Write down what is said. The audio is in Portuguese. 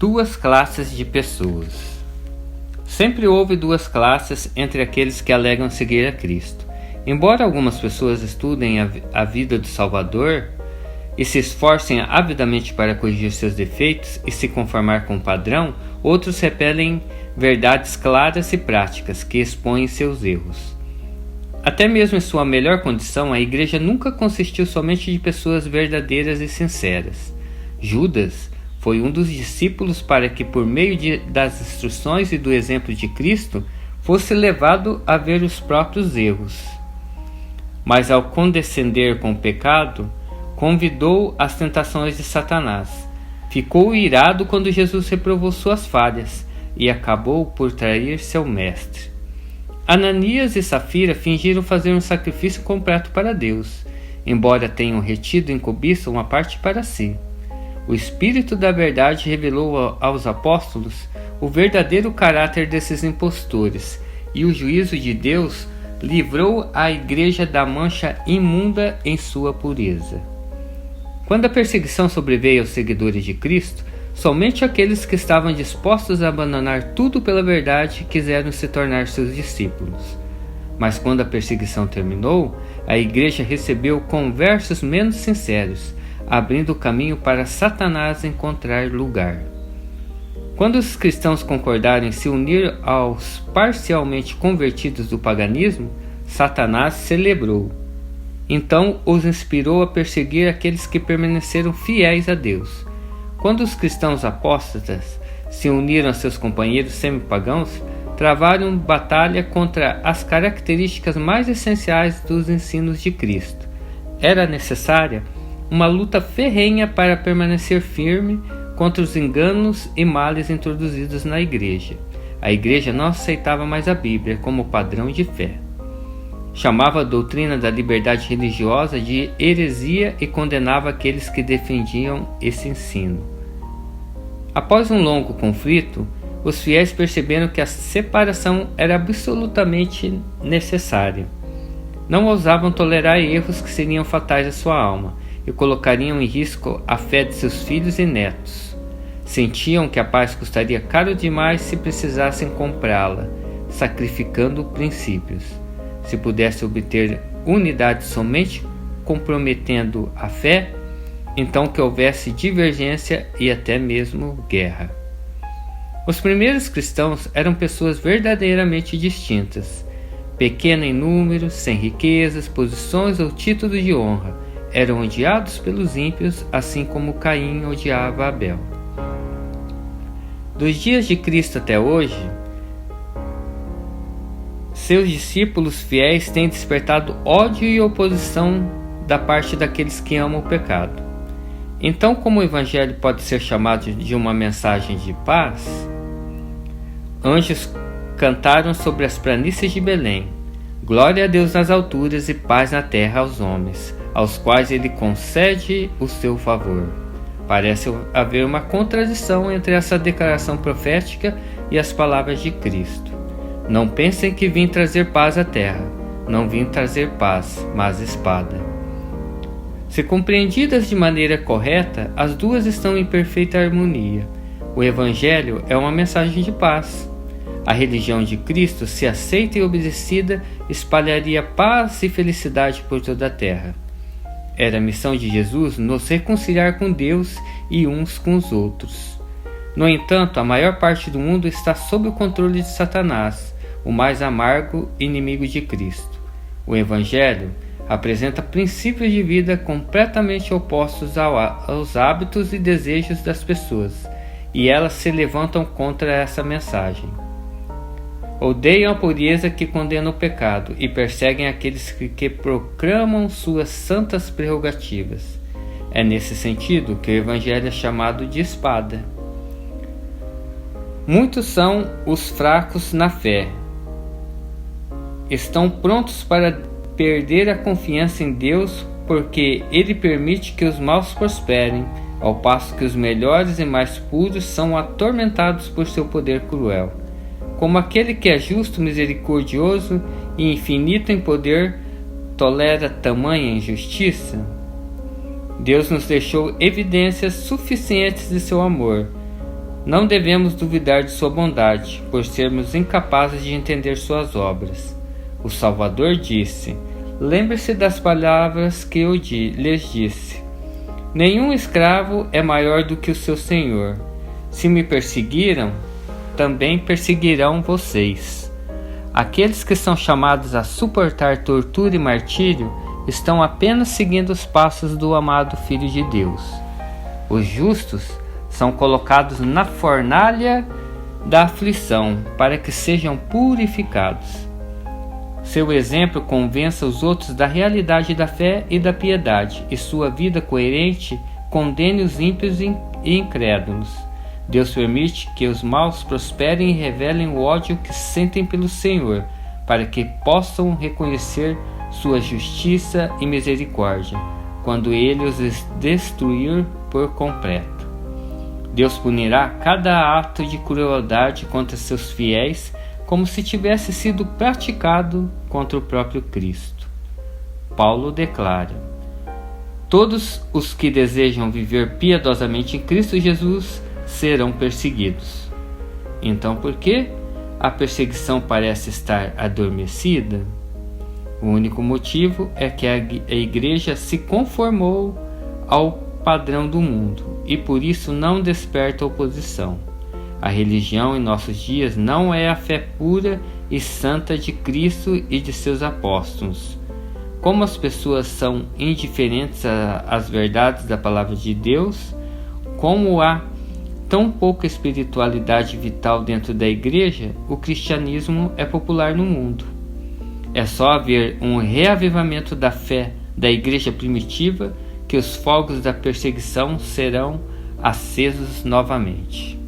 Duas classes de pessoas. Sempre houve duas classes entre aqueles que alegam seguir a Cristo. Embora algumas pessoas estudem a vida do Salvador e se esforcem avidamente para corrigir seus defeitos e se conformar com o padrão, outros repelem verdades claras e práticas que expõem seus erros. Até mesmo em sua melhor condição, a igreja nunca consistiu somente de pessoas verdadeiras e sinceras. Judas foi um dos discípulos para que, por meio das instruções e do exemplo de Cristo, fosse levado a ver os próprios erros. Mas ao condescender com o pecado, convidou as tentações de Satanás. Ficou irado quando Jesus reprovou suas falhas e acabou por trair seu mestre. Ananias e Safira fingiram fazer um sacrifício completo para Deus, embora tenham retido em cobiça uma parte para si. O Espírito da Verdade revelou aos apóstolos o verdadeiro caráter desses impostores, e o juízo de Deus livrou a igreja da mancha imunda em sua pureza. Quando a perseguição sobreveio aos seguidores de Cristo, somente aqueles que estavam dispostos a abandonar tudo pela verdade quiseram se tornar seus discípulos. Mas quando a perseguição terminou, a igreja recebeu conversos menos sinceros, abrindo o caminho para Satanás encontrar lugar. Quando os cristãos concordaram em se unir aos parcialmente convertidos do paganismo, Satanás celebrou. Então os inspirou a perseguir aqueles que permaneceram fiéis a Deus. Quando os cristãos apóstatas se uniram a seus companheiros semi-pagãos, travaram batalha contra as características mais essenciais dos ensinos de Cristo. Era necessária uma luta ferrenha para permanecer firme contra os enganos e males introduzidos na igreja. A igreja não aceitava mais a Bíblia como padrão de fé. Chamava a doutrina da liberdade religiosa de heresia e condenava aqueles que defendiam esse ensino. Após um longo conflito, os fiéis perceberam que a separação era absolutamente necessária. Não ousavam tolerar erros que seriam fatais à sua alma e colocariam em risco a fé de seus filhos e netos. Sentiam que a paz custaria caro demais se precisassem comprá-la, sacrificando princípios. Se pudesse obter unidade somente comprometendo a fé, então que houvesse divergência e até mesmo guerra. Os primeiros cristãos eram pessoas verdadeiramente distintas, pequenas em número, sem riquezas, posições ou títulos de honra. Eram odiados pelos ímpios, assim como Caim odiava Abel. Dos dias de Cristo até hoje, seus discípulos fiéis têm despertado ódio e oposição da parte daqueles que amam o pecado. Então, como o Evangelho pode ser chamado de uma mensagem de paz? Anjos cantaram sobre as planícies de Belém. Glória a Deus nas alturas e paz na terra aos homens, aos quais ele concede o seu favor. Parece haver uma contradição entre essa declaração profética e as palavras de Cristo. Não pensem que vim trazer paz à terra. Não vim trazer paz, mas espada. Se compreendidas de maneira correta, as duas estão em perfeita harmonia. O Evangelho é uma mensagem de paz. A religião de Cristo, se aceita e obedecida, espalharia paz e felicidade por toda a terra. Era a missão de Jesus nos reconciliar com Deus e uns com os outros. No entanto, a maior parte do mundo está sob o controle de Satanás, o mais amargo inimigo de Cristo. O Evangelho apresenta princípios de vida completamente opostos aos hábitos e desejos das pessoas, e elas se levantam contra essa mensagem. Odeiam a pureza que condena o pecado e perseguem aqueles que proclamam suas santas prerrogativas. É nesse sentido que o Evangelho é chamado de espada. Muitos são os fracos na fé. Estão prontos para perder a confiança em Deus porque Ele permite que os maus prosperem, ao passo que os melhores e mais puros são atormentados por seu poder cruel. Como aquele que é justo, misericordioso e infinito em poder tolera tamanha Não devemos duvidar de sua bondade, por sermos incapazes de entender suas obras. O Salvador disse: lembre-se das palavras que eu lhes disse. Nenhum escravo é maior do que o seu senhor. Se me perseguiram, também perseguirão vocês. Aqueles que são chamados a suportar tortura e martírio estão apenas seguindo os passos do amado Filho de Deus. Os justos são colocados na fornalha da aflição para que sejam purificados. Seu exemplo convença os outros da realidade da fé e da piedade, e sua vida coerente condene os ímpios e incrédulos. Deus permite que os maus prosperem e revelem o ódio que sentem pelo Senhor, para que possam reconhecer sua justiça e misericórdia, quando Ele os destruir por completo. Deus punirá cada ato de crueldade contra seus fiéis, como se tivesse sido praticado contra o próprio Cristo. Paulo declara: todos os que desejam viver piedosamente em Cristo Jesus serão perseguidos. Então, por que a perseguição parece estar adormecida? O único motivo é que a igreja se conformou ao padrão do mundo e por isso não desperta oposição. A religião em nossos dias não é a fé pura e santa de Cristo e de seus apóstolos. Como as pessoas são indiferentes às verdades da palavra de Deus, como há tão pouca espiritualidade vital dentro da igreja, o cristianismo é popular no mundo. É só haver um reavivamento da fé da igreja primitiva que os fogos da perseguição serão acesos novamente.